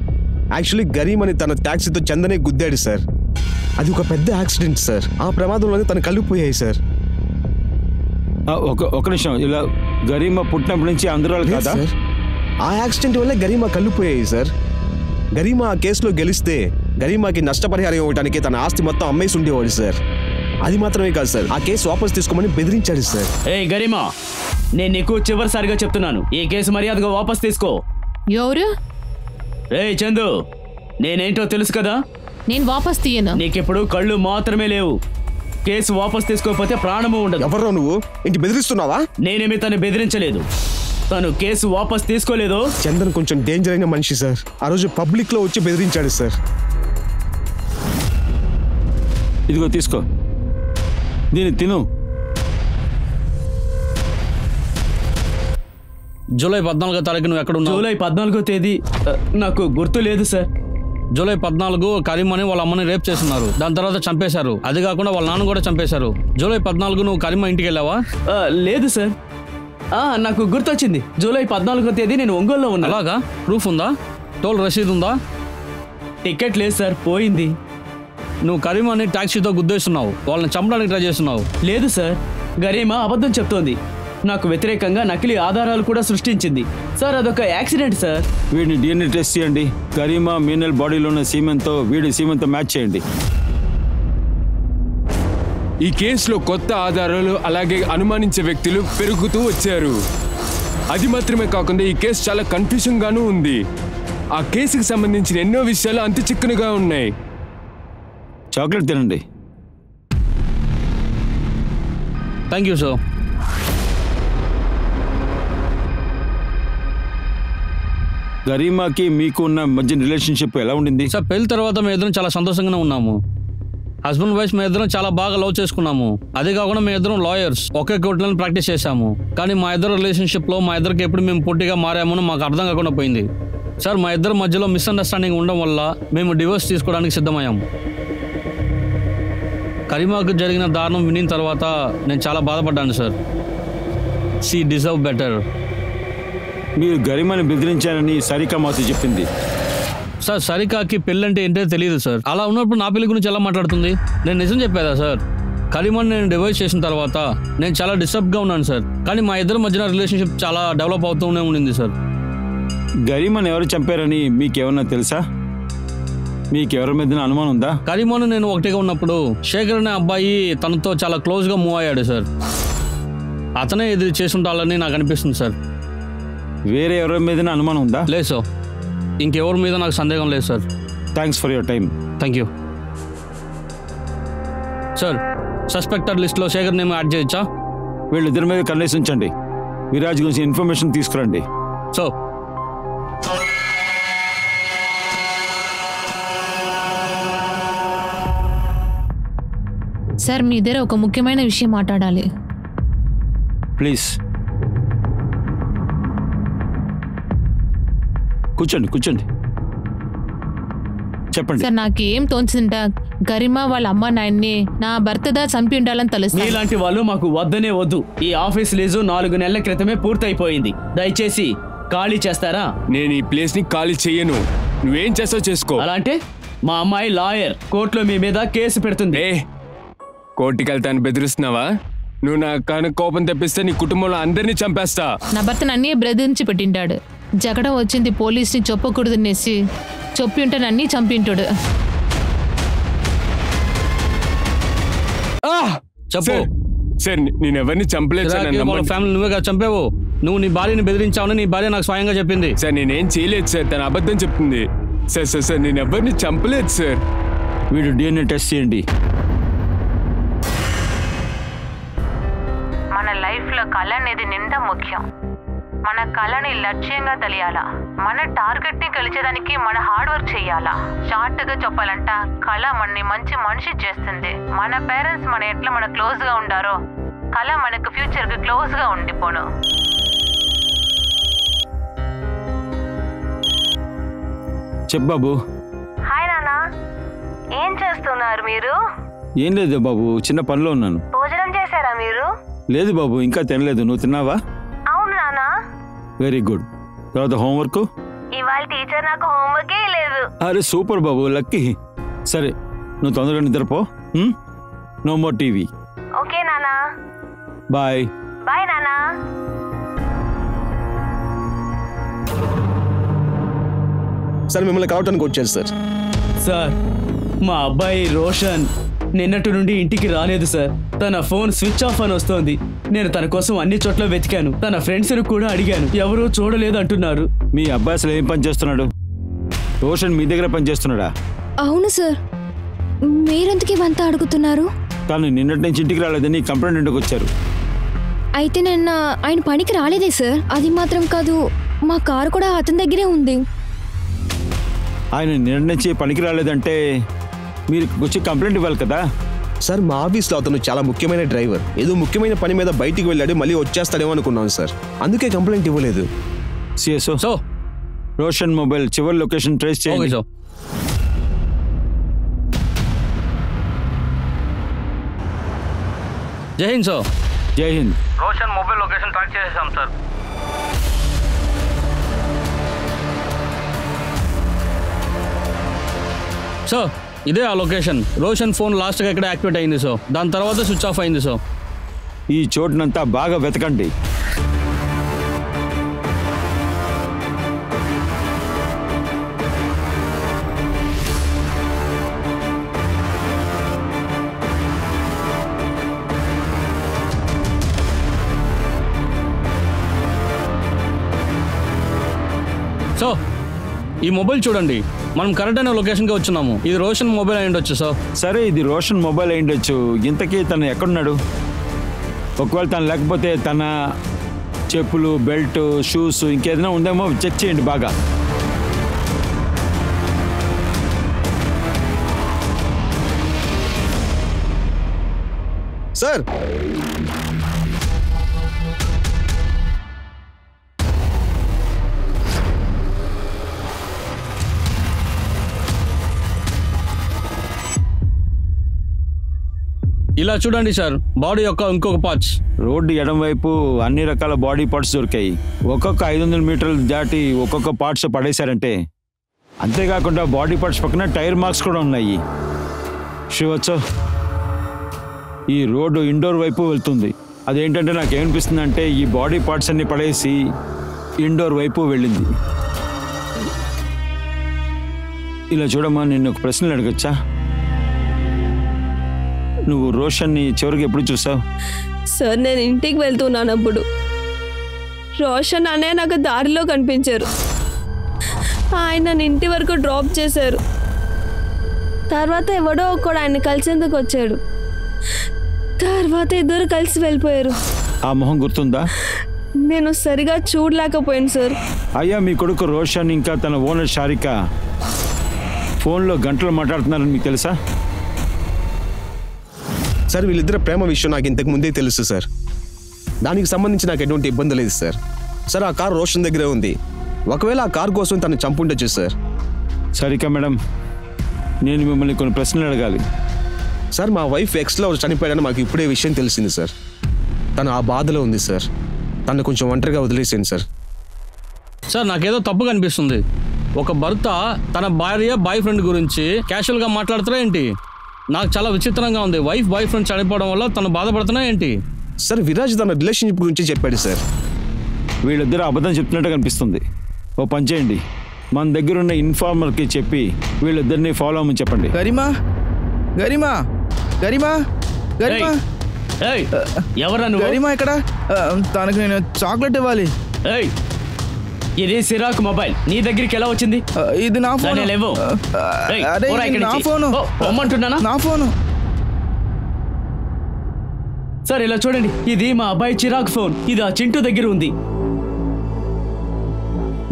యాక్చువల్లీ గరీమాని తన ట్యాక్సీతో చందనే గుద్దాడు సార్. అది ఒక పెద్ద యాక్సిడెంట్ సార్. ఆ ప్రమాదంలోనే తను కళ్ళు పోయాయి సార్. ఒక నిమిషం, ఇలా గరీమా పుట్టినప్పటి నుంచి అందరూ కదా సార్? ఆ యాక్సిడెంట్ వల్లే గరీమా కళ్ళు పోయాయి సార్. గరీమా ఆ కేసులో గెలిస్తే గరీమాకి నష్టపరిహారం ఇవ్వడానికి తన ఆస్తి మొత్తం అమ్మేసి ఉండేవాడు సార్. అది మాత్రమే కాదు సార్, ఆ కేసు వాపస్ తీసుకోమని బెదిరించాడు సార్. ఏయ్ గరిమా, నేను నీకు చివరిసారిగా చెప్తున్నాను, ఈ కేసు మర్యాదగా వాపస్ తీసుకో. ఎవరు? ఏయ్ చందు, నేనేంటో తెలుసు కదా. నేను వాపస్ తీయను. నీకిప్పుడు కళ్ళు మాత్రమే లేవు. కేసు వాపస్ తీసుకోకపోతే ప్రాణము ఉండదు. ఎవరో నువ్వు? ఇంటి బెదిరిస్తున్నావా? నేనేమి తను బెదిరించలేదు. తను కేసు వాపస్ తీసుకోలేదు. చందన్ కొంచెం డేంజర్ అయిన మనిషి సార్. ఆ రోజు పబ్లిక్ లో వచ్చి బెదిరించాడు సార్. ఇదిగో తీసుకో, దీన్ని తిను. జూలై 14వ తారీఖు నువ్వు ఎక్కడ ఉన్నావు? జూలై 14వ తేదీ నాకు గుర్తు లేదు సార్. జూలై 14 కరీమాని వాళ్ళ అమ్మని రేప్ చేస్తున్నారు. దాని తర్వాత చంపేశారు. అది కాకుండా వాళ్ళ నాన్న కూడా చంపేశారు. జూలై 14 నువ్వు కరీమా ఇంటికి వెళ్ళావా? లేదు సార్. నాకు గుర్తొచ్చింది. జూలై 14వ తేదీ నేను ఒంగోలులో ఉన్నా. అలాగా? ప్రూఫ్ ఉందా? టోల్ రసీదు ఉందా? టికెట్ లేదు సార్, పోయింది. నువ్వు కరీమాని టాక్సీతో గుద్దేస్తున్నావు, వాళ్ళని చంపడానికి ట్రై చేస్తున్నావు. లేదు సార్, గరీమా అబద్ధం చెప్తోంది. నాకు వ్యతిరేకంగా నకిలీ ఆధారాలు కూడా సృష్టించింది సార్. అదొక యాక్సిడెంట్ సార్. వీడిని DNA టెస్ట్ చేయండి. కరీమా మీనల్ బాడీలో ఉన్న సీమెంతో వీడి సీమెంతో మ్యాచ్ చేయండి. ఈ కేసులో కొత్త ఆధారాలు అలాగే అనుమానించే వ్యక్తులు పెరుగుతూ వచ్చారు. అది మాత్రమే కాకుండా ఈ కేసు చాలా కన్ఫ్యూజన్ గాను ఉంది. ఆ కేసుకి సంబంధించిన ఎన్నో విషయాలు అంత చిక్కునుగా ఉన్నాయి. చాక్లెట్ తినండి. Thank you sir. గరీమాకి మీకు ఉన్న మధ్య రిలేషన్షిప్ ఎలా ఉండింది? సార్ పెళ్లి తర్వాత మేము ఇద్దరం చాలా సంతోషంగానే ఉన్నాము. హస్బెండ్ వైఫ్ మేము ఇద్దరం చాలా బాగా లవ్ చేసుకున్నాము. అదే కాకుండా మేము ఇద్దరం లాయర్స్, ఒకే కోర్టులను ప్రాక్టీస్ చేశాము. కానీ మా ఇద్దరు రిలేషన్షిప్లో మా ఇద్దరికి ఎప్పుడు మేము పోటీగా మారామని మాకు అర్థం కాకుండా పోయింది సార్. మా ఇద్దరి మధ్యలో మిస్అండర్స్టాండింగ్ ఉండడం వల్ల మేము డివోర్స్ తీసుకోవడానికి సిద్ధమయ్యాము. కరీమాకు జరిగిన దారుణం వినిన తర్వాత నేను చాలా బాధపడ్డాను సార్. She deserve better. మీరు గరిమాని బెదిరించారని సరికా మాతో చెప్పింది సార్. సరికాకి పెళ్ళంటే ఏంటో తెలియదు సార్. అలా ఉన్నప్పుడు నా పెళ్లి గురించి ఎలా మాట్లాడుతుంది? నేను నిజం చెప్పేదా సార్? కరీమాని నేను డివోర్స్ చేసిన తర్వాత నేను చాలా డిస్టర్బ్గా ఉన్నాను సార్. కానీ మా ఇద్దరి మధ్యన రిలేషన్షిప్ చాలా డెవలప్ అవుతూనే ఉండింది సార్. గరిమాని ఎవరు చంపారని మీకేమన్నా తెలుసా? మీకెవరి మీద అనుమానం ఉందా? కరీమాను నేను ఒకటిగా ఉన్నప్పుడు శేఖర్ అనే అబ్బాయి తనతో చాలా క్లోజ్గా మూవ్ అయ్యాడు సార్. అతనే ఇది చేసుంటాలని నాకు అనిపిస్తుంది సార్. వేరే ఎవరి మీద అనుమానం ఉందా? లేదు సార్, ఇంకెవరి మీద నాకు సందేహం లేదు sir. Thanks for your time. Thank you sir. Suspected లిస్ట్లో శేఖర్ నేమ్ యాడ్ చేయొచ్చా? వీళ్ళిద్దరి మీద కన్నేసి ఉంచండి. విరాజ్ గురించి ఇన్ఫర్మేషన్ తీసుకురండి. సో సార్ మీ దగ్గర ఒక ముఖ్యమైన విషయం మాట్లాడాలి. ప్లీజ్ కూర్చోండి కూర్చోండి, చెప్పండి. సార్ నాకు ఏం తోచిందంట, గరిమా వాళ్ళ అమ్మ నాయన్ని నా భర్తదా చంపి ఉండాలని తెలుస్తుంది. ఇలాంటి వాళ్ళు మాకు వద్దనే వద్దు. ఈ ఆఫీస్ లీజు 4 నెలల క్రితమే పూర్తయిపోయింది. దయచేసి ఖాళీ చేస్తారా? నేను ఈ ప్లేస్ ని ఖాళీ చెయ్యను. నువ్వేం చేస్తావు చేసుకో. అలా అంటే మా అమ్మాయి లాయర్, కోర్టులో మీ మీద కేసు పెడుతుంది. కోర్టుకి వెళ్తాను బెదిరిస్తున్నావా? నువ్వు నా కనుక కోపం తెప్పిస్తే నీ కుటుంబంలో అందరినీ చంపేస్తా. నా భర్తను అన్నీ బెదిరించి పెట్టింటాడు. జగడం వచ్చింది పోలీస్ని చెప్పకూడదు అనేసి చెప్పి ఉంటే అన్నీ చంపింటాడు. చెప్పు. సార్ నేను ఎవరిని చంపలేదు సార్. వాళ్ళ ఫ్యామిలీ నువ్వే కదా చంపావు. నువ్వు నీ భార్యని బెదిరించావని నీ భార్య నాకు స్వయంగా చెప్పింది. సార్ నేనేం చేయలేదు సార్, తన అబద్ధం చెప్తుంది. సార్ సార్ సార్ నేను ఎవరిని చంపలేదు సార్. వీడు DNA టెస్ట్ చేయండి. మన లైఫ్లో కళ అనేది నిండా ముఖ్యం. మన కళని లక్ష్యంగా తెలియాలా, మన టార్గెట్ని గెలిచేదానికి మన హార్డ్ వర్క్ చేయాలా. షార్ట్గా చెప్పాలంట, కళ మనని మంచి మనిషి చేస్తుంది. మన పేరెంట్స్ మన ఎట్లా మన క్లోజ్గా ఉండారో కళ మనకు ఫ్యూచర్కి క్లోజ్గా ఉండిపోను. చెప్పు బాబు. హాయ్ నాన్న, ఏం చేస్తున్నారు మీరు? ఏం లేదు బాబు, చిన్న పనిలో ఉన్నాను. భోజనం చేశారా మీరు? లేదు బాబు, ఇంకా తినలేదు. నువ్వు తిన్నావా? అవును నాన్న. Very good. తర్వాత హోంవర్క్? ఇవాళ టీచర్ నాకు హోంవర్కే లేదు. అరే సూపర్ బాబు, లక్కీ. సరే నువ్వు తొందరగా నిద్రపో. No more TV. ఓకే నాన్న. బాయ్. బాయ్ నాన్న. సార్ మిమ్మల్ని కావటానికి వచ్చారు సార్. సార్ మా అబ్బాయి రోషన్ నిన్నటి నుండి ఇంటికి రాలేదు సార్. తన ఫోన్ స్విచ్ ఆఫ్ అని వస్తోంది. నేను తన కోసం అన్ని చోట్ల వెతికాను, తన ఫ్రెండ్స్ని కూడా అడిగాను, ఎవరూ చూడలేదు అంటున్నారు. మీ అబ్బాయి అసలు ఏం పని చేస్తున్నాడు? రోషన్ మీ దగ్గర పని చేస్తున్నాడా? అవును సార్. మీరెందుకు ఇవంతా అడుగుతున్నారు? తను నిన్నటి నుంచి ఇంటికి రాలేదని కంప్లైంట్ ఇంటికి వచ్చారు. అయితే నిన్న ఆయన పనికి రాలేదే సార్. అది మాత్రం కాదు, మా కారు కూడా అతని దగ్గరే ఉంది. ఆయన నిన్నటి నుంచి పనికి రాలేదంటే మీరు వచ్చి కంప్లైంట్ ఇవ్వాలి కదా సార్. మా ఆఫీస్లో అతను చాలా ముఖ్యమైన డ్రైవర్. ఏదో ముఖ్యమైన పని మీద బయటికి వెళ్ళాడు, మళ్ళీ వచ్చేస్తాడేమో అనుకున్నాను సార్. అందుకే కంప్లైంట్ ఇవ్వలేదు. సిఎస్ఓ సో రోషన్ మొబైల్ చివరి లొకేషన్ ట్రేస్ చేయండి. జై హింద్ సార్. జై Hind. Roshan mobile location track చేసేసాం సార్. సో ఇదే ఆ లొకేషన్. రోషన్ ఫోన్ లాస్ట్గా ఇక్కడ యాక్టివేట్ అయింది సో, దాని తర్వాత స్విచ్ ఆఫ్ అయింది సో. ఈ చోటునంతా బాగా వెతకండి. సో ఈ మొబైల్ చూడండి, మనం కరెక్ట్ అయిన లొకేషన్కి వచ్చున్నాము. ఇది రోషన్ మొబైల్ అయి ఉండొచ్చు సార్. సరే ఇది రోషన్ మొబైల్ అయి ఉండొచ్చు. ఇంతకీ తను ఎక్కడున్నాడు? ఒకవేళ తను లేకపోతే తన చెప్పులు, బెల్ట్, షూస్ ఇంకేదైనా ఉందేమో చెక్ చేయండి బాగా. సార్ ఇలా చూడండి సార్, బాడీ యొక్క ఇంకొక పార్ట్స్. రోడ్డు ఎడం వైపు అన్ని రకాల బాడీ పార్ట్స్ దొరికాయి. ఒక్కొక్క 500 మీటర్లు దాటి ఒక్కొక్క పార్ట్స్ పడేశారంటే. అంతేకాకుండా బాడీ పార్ట్స్ పక్కన టైర్ మార్క్స్ కూడా ఉన్నాయి. శ్రీవత్స, ఈ రోడ్డు ఇండోర్ వైపు వెళ్తుంది. అదేంటంటే నాకేమనిపిస్తుంది అంటే ఈ బాడీ పార్ట్స్ అన్ని పడేసి ఇండోర్ వైపు వెళ్ళింది. ఇలా చూడమ్మా, నిన్ను ఒక ప్రశ్నలు అడగచ్చా? నువ్వు రోషన్ని చివరికి ఎప్పుడు చూసావు? సార్ నేను ఇంటికి వెళ్తున్నాను, అప్పుడు రోషన్ అనే నాకు దారిలో కనిపించారు. ఆయన నన్ను ఇంటి వరకు డ్రాప్ చేశారు. తర్వాత ఎవడో ఒకడు ఆయన కలిసేందుకు వచ్చాడు. తర్వాత ఇద్దరు కలిసి వెళ్ళిపోయారు. ఆ మొహం గుర్తుందా? నేను సరిగా చూడలేకపోయాను సార్. అయ్యా, మీ కొడుకు రోషన్ ఇంకా తన ఓనర్ షారిక ఫోన్లో గంటలు మాట్లాడుతున్నారని మీకు తెలుసా? సార్ వీళ్ళిద్దరు ప్రేమ విషయం నాకు ఇంతకు ముందే తెలుసు సార్. దానికి సంబంధించి నాకు ఎటువంటి ఇబ్బంది లేదు సార్. సార్ ఆ కార్ రోషన్ దగ్గరే ఉంది. ఒకవేళ ఆ కార్ కోసం తను చంపుండొచ్చు సార్. సరికా మేడం, నేను మిమ్మల్ని కొన్ని ప్రశ్నలు అడగాలి. సార్ మా వైఫ్ ఎక్స్లో చనిపోయాడని మాకు ఇప్పుడే విషయం తెలిసింది సార్. తను ఆ బాధలో ఉంది సార్. తను కొంచెం ఒంటరిగా వదిలేసాను సార్. సార్ నాకేదో తప్పు కనిపిస్తుంది. ఒక భర్త తన భార్య బాయ్ ఫ్రెండ్ గురించి క్యాషువల్గా మాట్లాడుతారా ఏంటి? నాకు చాలా విచిత్రంగా ఉంది. వైఫ్ బాయ్ ఫ్రెండ్ చనిపోవడం వల్ల తను బాధపడుతున్నా ఏంటి? సార్ విరాజ్ తన రిలేషన్షిప్ గురించి చెప్పాడు సార్. వీళ్ళిద్దరూ అబద్ధం చెప్తున్నట్టు కనిపిస్తుంది. ఓ పని చేయండి, మన దగ్గర ఉన్న ఇన్ఫార్మర్కి చెప్పి వీళ్ళిద్దరిని ఫాలో అవ్వమని చెప్పండి. గరిమా గరిమా గరిమా గరిమా ఏయ్, ఎవరా నువ్వు? గరిమా ఇక్కడ తనకు నేను చాక్లెట్ ఇవ్వాలి. ఏయ్, ఇది సిరాక్ మొబైల్ నీ దగ్గరికి ఎలా వచ్చింది? ఇది నా ఫోన్. లేవు. అరే నా ఫోను. పొమ్మంటున్నానా? నా ఫోను. సార్ ఇలా చూడండి, ఇది మా అబ్బాయి చిరాక్ ఫోన్. ఇది ఆ చింటూ దగ్గర ఉంది.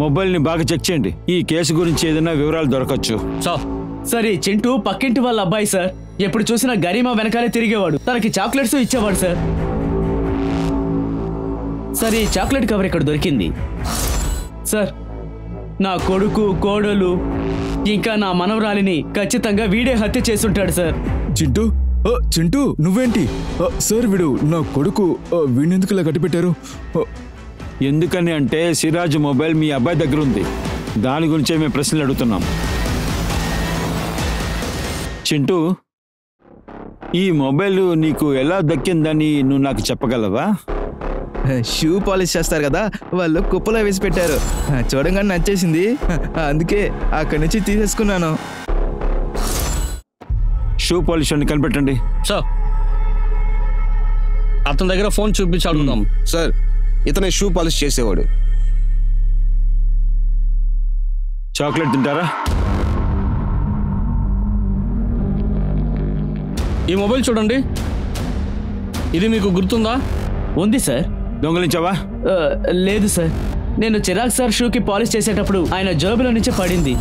మొబైల్ని బాగా చెక్ చేయండి. ఈ కేసు గురించి ఏదైనా వివరాలు దొరకచ్చు. సార్ ఈ చింటూ పక్కింటి వాళ్ళ అబ్బాయి సార్. ఎప్పుడు చూసినా గరిమా వెనకాలే తిరిగేవాడు. తనకి చాక్లెట్స్ ఇచ్చేవాడు సార్. సార్ ఈ చాక్లెట్ కవర్ ఇక్కడ దొరికింది సార్. నా కొడుకు, కోడలు ఇంకా నా మనవరాలిని ఖచ్చితంగా వీడే హత్య చేసుంటాడు సార్. చింటూ, చింటూ నువ్వేంటి? సార్ వీడు నా కొడుకు. వీణెందుకు ఇలా కట్టిపెట్టారు? ఎందుకని అంటే సిరాజ్ మొబైల్ మీ అబ్బాయి దగ్గర ఉంది. దాని గురించే మేము ప్రశ్నలు అడుగుతున్నాం. చింటూ, ఈ మొబైల్ నీకు ఎలా దక్కిందని నువ్వు నాకు చెప్పగలవా? షూ పాలిష్ చేస్తారు కదా, వాళ్ళు కుప్పలో వేసి పెట్టారు. చూడంగానే నచ్చేసింది, అందుకే అక్కడి నుంచి తీసేసుకున్నాను. షూ పాలిష్ అని కనిపెట్టండి. సార్ అతని దగ్గర ఫోన్ చూపించి అడుగుదాం. సార్ ఇతనే షూ పాలిష్ చేసేవాడు. చాక్లెట్ తింటారా? ఈ మొబైల్ చూడండి, ఇది మీకు గుర్తుందా? ఉంది సార్. దొంగలించావా? లేదు సార్, నేను చిరాగ్ సార్ షూకి పాలిష్ చేసేటప్పుడు ఆయన జేబులో నుంచి పడింది.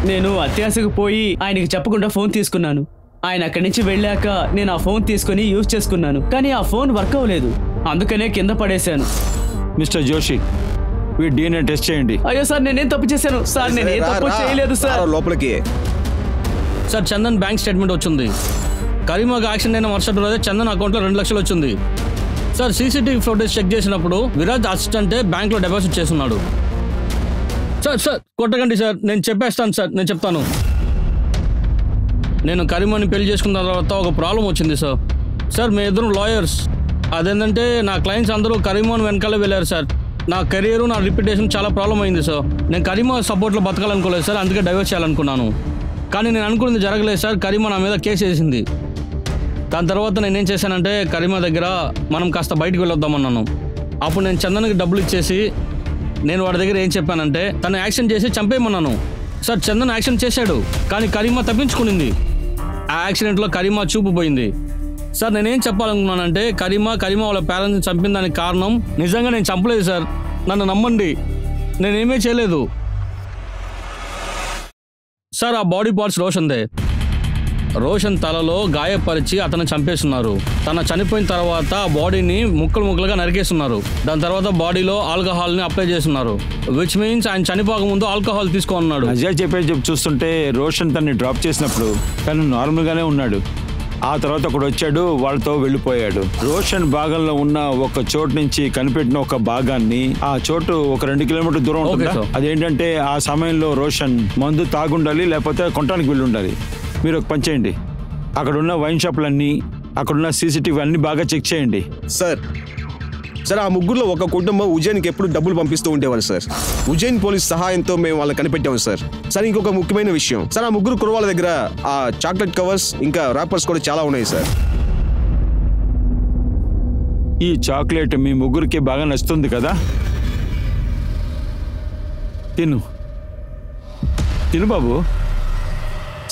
నేను అత్యాశకు పోయి ఆయనకి చెప్పకుండా ఫోన్ తీసుకున్నాను. ఆయన అక్కడి నుంచి వెళ్ళాక నేను ఆ ఫోన్ తీసుకుని యూజ్ చేసుకున్నాను, కానీ ఆ ఫోన్ వర్క్ అవ్వలేదు. అందుకనే కింద పడేశాను. మిస్టర్ జోషి, DNA టెస్ట్ చేయండి. అయ్యో సార్, నేనేం తప్పు చేశాను సార్? నేను ఏం తప్పు చేయలేదు సార్. లోపలికి సార్ చందన్ బ్యాంక్ స్టేట్మెంట్ వచ్చింది. కరీమాకి యాక్సిడెంట్ అయిన మరుసటి రోజే చందన్ అకౌంట్లో 2 లక్షలు వచ్చింది. సార్ CCTV ఫోటోస్ చెక్ చేసినప్పుడు విరాజ్ అసిస్టెంటే బ్యాంక్లో డిపాజిట్ చేస్తున్నాడు. సార్ కొట్టకండి సార్, నేను చెప్పేస్తాను సార్, నేను చెప్తాను. నేను కరీమాని పెళ్లి చేసుకున్న తర్వాత ఒక ప్రాబ్లం వచ్చింది సార్. మీ ఇద్దరు లాయర్స్. అదేంటంటే నా క్లయింట్స్ అందరూ కరీమాని వెనకాలే వెళ్ళారు సార్. నా కెరీర్, నా రిప్యుటేషన్ చాలా ప్రాబ్లం అయింది సార్. నేను కరీమా సపోర్ట్లో బతకాలనుకోలేదు సార్, అందుకే డైవర్స్ చేయాలనుకున్నాను. కానీ నేను అనుకున్నది జరగలేదు సార్. కరీమా నా మీద కేసు వేసింది. దాని తర్వాత నేనేం చేశానంటే కరీమా దగ్గర మనం కాస్త బయటకు వెళ్ళొద్దామన్నాను. అప్పుడు నేను చందన్కి డబ్బులు ఇచ్చేసి నేను వాడి దగ్గర ఏం చెప్పానంటే తను యాక్సిడెంట్ చేసి చంపేయమన్నాను. సార్ చందన్ యాక్సిడెంట్ చేశాడు, కానీ కరీమా తప్పించుకునింది. ఆ యాక్సిడెంట్లో కరీమా చూపు పోయింది. సార్ నేనేం చెప్పాలనుకున్నానంటే కరీమా వాళ్ళ పేరెంట్స్ని చంపిన దానికి కారణం నిజంగా నేను చంపలేదు సార్. నన్ను నమ్మండి, నేనేమీ చేయలేదు సార్. ఆ బాడీ పార్ట్స్ రోషన్ తలలో గాయపరిచి అతను చంపేస్తున్నారు. తను చనిపోయిన తర్వాత ఆ బాడీని ముక్కలుగా నరికేస్తున్నారు. దాని తర్వాత బాడీలో ఆల్కహాల్ని అప్లై చేస్తున్నారు. విచ్ మీన్స్ ఆయన చనిపోకముందు ఆల్కహాల్ తీసుకున్నాడు. అజయ్ చెప్పి చూస్తుంటే రోషన్ తన్ని డ్రాప్ చేసినప్పుడు తను నార్మల్గానే ఉన్నాడు. ఆ తర్వాత ఒకడు వచ్చాడు, వాళ్ళతో వెళ్ళిపోయాడు. రోషన్ భాగంలో ఉన్న ఒక చోటు నుంచి కనిపెట్టిన ఒక భాగాన్ని ఆ చోటు ఒక 2 కిలోమీటర్ దూరం ఉంటుందా? అదేంటంటే ఆ సమయంలో రోషన్ మందు తాగుండాలి, లేకపోతే కొనడానికి వెళ్ళి ఉండాలి. మీరు ఒక పని చేయండి, అక్కడున్న వైన్ షాపులన్నీ, అక్కడున్న CCTV అన్ని బాగా చెక్ చేయండి. సార్ ఆ ముగ్గురులో ఒక కుటుంబం ఉజ్జయిన్కి ఎప్పుడు డబ్బులు పంపిస్తూ ఉండేవారు సార్. ఉజ్జయిన్ పోలీస్ సహాయంతో మేము వాళ్ళని కనిపెట్టాము సార్. ఇంకొక ముఖ్యమైన విషయం సార్, ఆ ముగ్గురు కుర్రవాళ్ళ దగ్గర ఆ చాక్లెట్ కవర్స్ ఇంకా ర్యాపర్స్ కూడా చాలా ఉన్నాయి సార్. ఈ చాక్లెట్ మీ ముగ్గురికి బాగా నచ్చుతుంది కదా? తిను బాబు.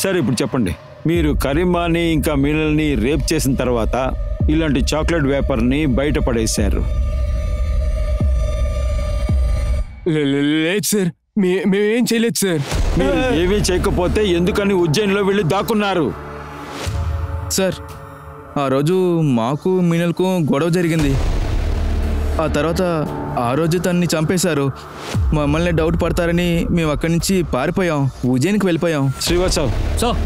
సరే ఇప్పుడు చెప్పండి, మీరు కరీమాని ఇంకా మీనల్ని రేప్ చేసిన తర్వాత ఇలాంటి చాక్లెట్ వేపర్ని బయట పడేశారు. లేదు సార్, మేమేం చేయలేదు సార్. ఏమీ చేయకపోతే ఎందుకని ఉజ్జయిన్లో వెళ్ళి దాక్కున్నారు? సార్ ఆ రోజు మాకు మీనల్కు గొడవ జరిగింది. ఆ తర్వాత ఆ రోజు తన్ని చంపేశారు. మమ్మల్ని డౌట్ పడతారని మేము అక్కడి నుంచి పారిపోయాం, ఉజ్జయిన్కి వెళ్ళిపోయాం. శ్రీవాత్సవ్ సార్,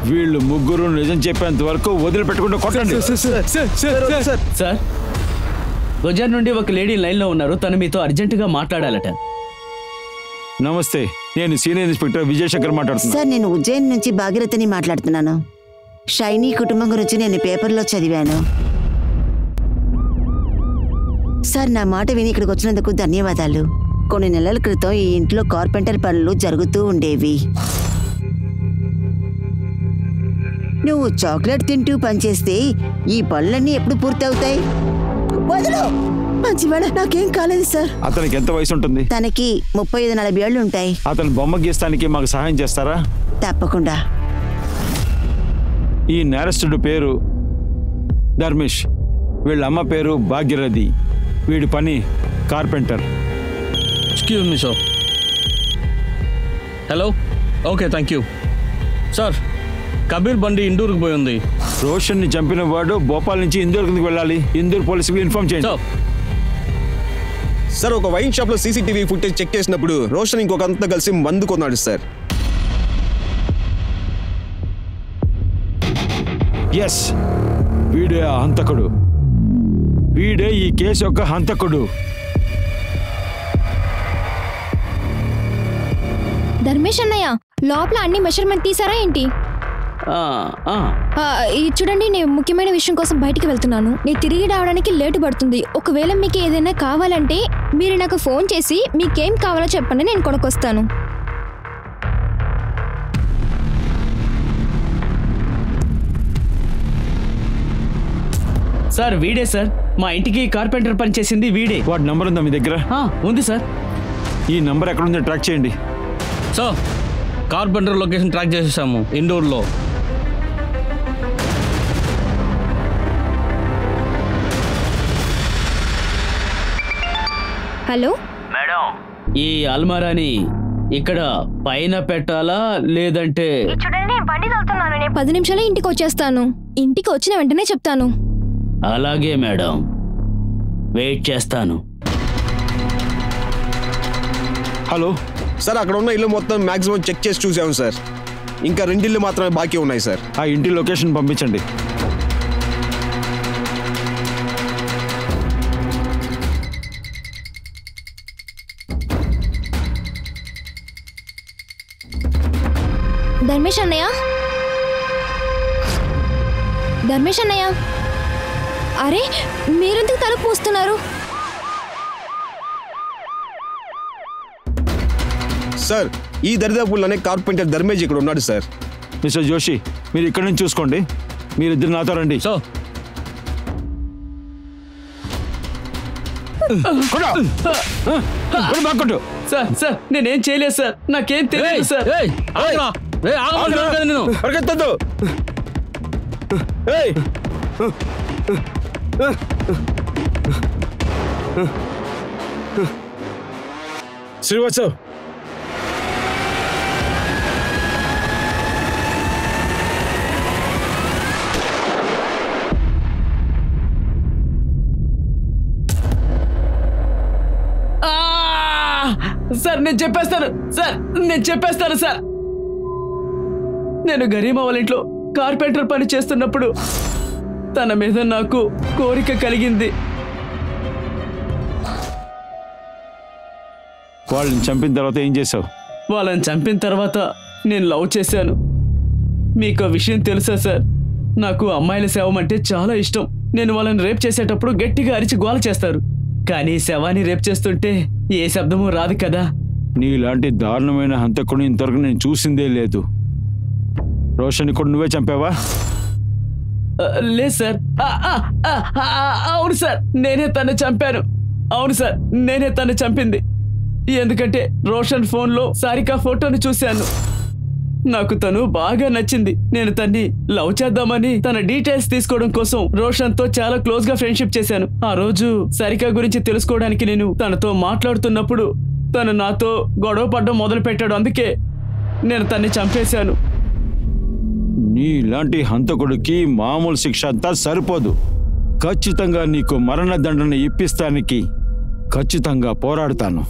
వీళ్ళు ముగ్గురు నిజం చెప్పేంత వరకు వదిలిపెట్టకుండా కొట్టండి. సార్ గుజర్ నుండి ఒక లేడీ లైన్లో ఉన్నారు, తను మీతో అర్జెంటుగా మాట్లాడాలట. నమస్తే, నేను సీనియర్ ఇన్స్పెక్టర్ విజయశంకర్ మాట్లాడుతున్నాను. సార్ నేను ఉజ్జయిన్ నుంచి భాగీరథని మాట్లాడుతున్నాను. షైనీ కుటుంబం గురించి నేను పేపర్లో చదివాను. సార్ నా మాట విని ఇక్కడికి వచ్చినందుకు ధన్యవాదాలు. కొన్ని నెలల క్రితం ఈ ఇంట్లో కార్పెంటర్ పనులు జరుగుతూ ఉండేవి. నువ్వు చాక్లెట్ తింటూ పనిచేస్తే ఈ పళ్ళన్నీ ఎప్పుడు పూర్తవుతాయి? వదలు! మంచివాడ, నాకేం కాలేదు సార్. అతనికి ఎంత వయసు ఉంటుంది? తనకి 35-40 ఏళ్ళు ఉంటాయి. అతను బొమ్మ గీస్తానికి మాకు సహాయం చేస్తారా? తప్పకుండా. ఈ నేరస్తుడు పేరు ధర్మేష్, వీళ్ళ అమ్మ పేరు భాగ్యరథి, వీడి పని carpenter. Excuse me sir. Hello, okay, thank you sir. Kabir బండి ఇందూరుకు పోయి ఉంది. రోషన్ని చంపిన వాడు భోపాల్ నుంచి ఇందూరు కిందకి వెళ్ళాలి. ఇందూరు పోలీసులకు ఇన్ఫార్మ్ చేయండి. సార్, ఒక వైన్ షాప్ లో సీసీటీవీ ఫుటేజ్ చెక్ చేసినప్పుడు రోషన్ ఇంకొకంతా కలిసి మందు కొన్నాడు సార్. ఎస్, వీడే ఆ హంతకుడు. వీడే ఈ కేసు యొక్క హంతకుడు. ధర్మేష్ అన్నయ్య, లోపల అన్ని మెషర్మెంట్ తీసారా ఏంటి? ఇది చూడండి, నేను ముఖ్యమైన విషయం కోసం బయటికి వెళ్తున్నాను. నేను తిరిగి రావడానికి లేటు పడుతుంది. ఒకవేళ మీకు ఏదైనా కావాలంటే మీరు నాకు ఫోన్ చేసి మీకేం కావాలో చెప్పండి, నేను కొనుక్కొస్తాను. సార్, వీడే సార్. మా ఇంటికి కార్పెంటర్ పని చేసింది వీడే. వాడి నంబర్ ఉందా మీ దగ్గర? ఉంది సార్. ఈ నంబర్ ఎక్కడుందో ట్రాక్ చేయండి. సార్, కార్పెంటర్ లొకేషన్ ట్రాక్ చేసేసాము ఇండోర్లో. హలో మేడం, ఈ అల్మారాని ఇక్కడ పైన పెట్టాలా లేదంటే? చూడండి, నేను బండి తోలుతున్నాను. నేను 10 నిమిషాలు ఇంటికి వచ్చేస్తాను. ఇంటికి వచ్చిన వెంటనే చెప్తాను. అలాగే మేడం, వెయిట్ చేస్తాను. హలో సార్, అక్కడ ఉన్న ఇల్లు మొత్తం మాక్సిమం చెక్ చేసి చూసాము సార్. ఇంకా 2 ఇల్లు మాత్రమే బాకీ ఉన్నాయి సార్. ఆ ఇంటి లొకేషన్ పంపించండి. ధర్మేష్ అన్నయ్య, ధర్మేష్ అన్నయ్య, అరే మీరెందుకు తలుపు మూస్తున్నారు? సార్, ఈ దరిదాపుల్లోనే కార్పెంటర్ ధర్మేష్ ఇక్కడ ఉన్నాడు సార్. మిస్టర్ జోషి, మీరు ఇక్కడ నుంచి చూసుకోండి. మీరిద్దరు నాతో రండి. సార్ సార్, నేనేం చేయలేదు సార్. నాకేం తెలియదు సార్. శ్రీవాత్సవ్, సార్, నేను చెప్పేస్తాను సార్. నేను చెప్పేస్తాను సార్. నేను గరీమా వాళ్ళ ఇంట్లో కార్పెంటర్ పని చేస్తున్నప్పుడు తన మీద నాకు కోరిక కలిగింది. వాళ్ళని చంపిన తర్వాత ఏం చేసావు? వాళ్ళని చంపిన తర్వాత నేను లవ్ చేశాను. మీకు ఆ విషయం తెలుసా సార్? నాకు అమ్మాయిల శవం అంటే చాలా ఇష్టం. నేను వాళ్ళని రేప్ చేసేటప్పుడు గట్టిగా అరిచి గోల చేస్తారు. కానీ శవాన్ని రేప్ చేస్తుంటే ఏ శబ్దమూ రాదు కదా. నీలాంటి దారుణమైన హంతకుడిని ఇంతవరకు నేను చూసిందే లేదు. రోషన్ కూడా నువ్వే చంపావా? లేదు సార్. అవును సార్, నేనే తను చంపాను. అవును సార్, నేనే తను చంపింది. ఎందుకంటే రోషన్ ఫోన్లో సారికా ఫోటోని చూశాను. నాకు తను బాగా నచ్చింది. నేను తన్ని లవ్ చేద్దామని తన డీటెయిల్స్ తీసుకోవడం కోసం రోషన్తో చాలా క్లోజ్ గా ఫ్రెండ్షిప్ చేశాను. ఆ రోజు సారికా గురించి తెలుసుకోవడానికి నేను తనతో మాట్లాడుతున్నప్పుడు తను నాతో గొడవ పడడం మొదలు పెట్టాడు. అందుకే నేను తన్ని చంపేశాను. నీలాంటి హంతకుడికి మామూలు శిక్ష అంతా సరిపోదు. ఖచ్చితంగా నీకు మరణదండన ఇప్పిస్తానికి ఖచ్చితంగా పోరాడతాను.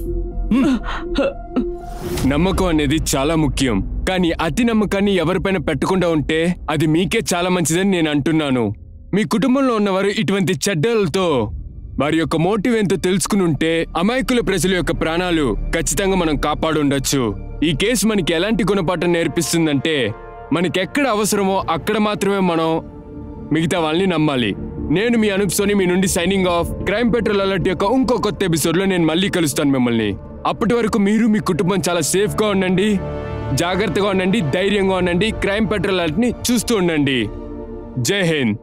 నమ్మకం అనేది చాలా ముఖ్యం. కానీ అతి నమ్మకాన్ని ఎవరిపైన పెట్టకుండా ఉంటే అది మీకే చాలా మంచిదని నేను అంటున్నాను. మీ కుటుంబంలో ఉన్నవారు ఇటువంటి చెడ్డలతో వారి యొక్క మోటివ్ ఎంతో తెలుసుకుని ఉంటే అమాయకుల ప్రజల యొక్క ప్రాణాలు ఖచ్చితంగా మనం కాపాడుండొచ్చు. ఈ కేసు మనకి ఎలాంటి గుణపాఠం నేర్పిస్తుందంటే మనకెక్కడ అవసరమో అక్కడ మాత్రమే మనం మిగతా వాళ్ళని నమ్మాలి. నేను మీ అనూప్ సోని మీ నుండి signing off. Crime petrol alert యొక్క ఇంకో కొత్త ఎపిసోడ్లో నేను మళ్ళీ కలుస్తాను మిమ్మల్ని. అప్పటి వరకు మీరు మీ కుటుంబం చాలా సేఫ్గా ఉండండి. జాగ్రత్తగా ఉండండి, ధైర్యంగా ఉండండి. క్రైమ్ పెట్రోల్ అలర్ట్ని చూస్తూ ఉండండి. జై హింద్.